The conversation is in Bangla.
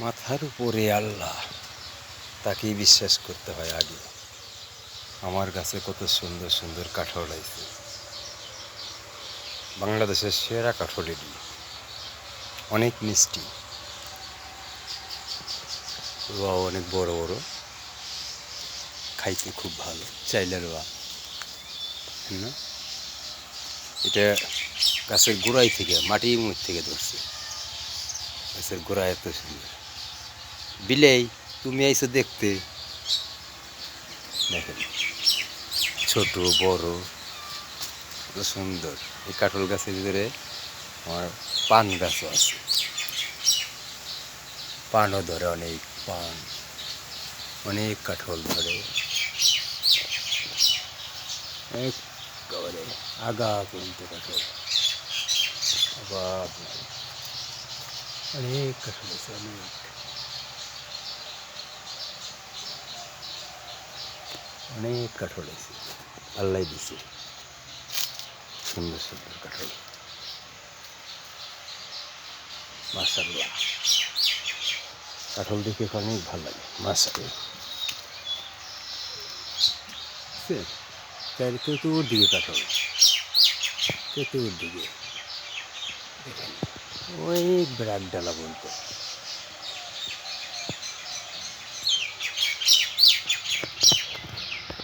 মাথার উপরে আল্লাহ, তাকেই বিশ্বাস করতে হয় আগে। আমার গাছে কত সুন্দর সুন্দর কাঁঠাল হয়েছে, বাংলাদেশের সেরা কাঁঠাল এটি, অনেক মিষ্টি, রোয়া অনেক বড় বড়, খাইতে খুব ভালো, চাইলে রোয়া না। এটা গাছের গোড়ায় থেকে, মাটির মুখ থেকে ধরছে, গাছের গোড়া এত সুন্দর। বিলেই তুমি আইছো দেখতে, দেখেন ছোট বড় কত সুন্দর। এই কাঁঠাল গাছের ভিতরে আমার পান গাছও আছে, পানও ধরে, অনেক পান, অনেক কাঁঠাল ধরে, একেবারে আগা পর্যন্ত কাঁঠাল, আবার অনেক কাঁঠাল আছে, অনেক কাঁঠাল আছে, আল্লাহ দিছে সুন্দর সুন্দর কাঁঠাল, মাশাআল্লাহ। কাঁঠাল দেখে অনেক ভালো লাগে, মাশাআল্লাহ। চতুর্দিকে কাঁঠাল, চতুর্দিকে দেখেন, অনেক ব্রাক ডালা বলতো।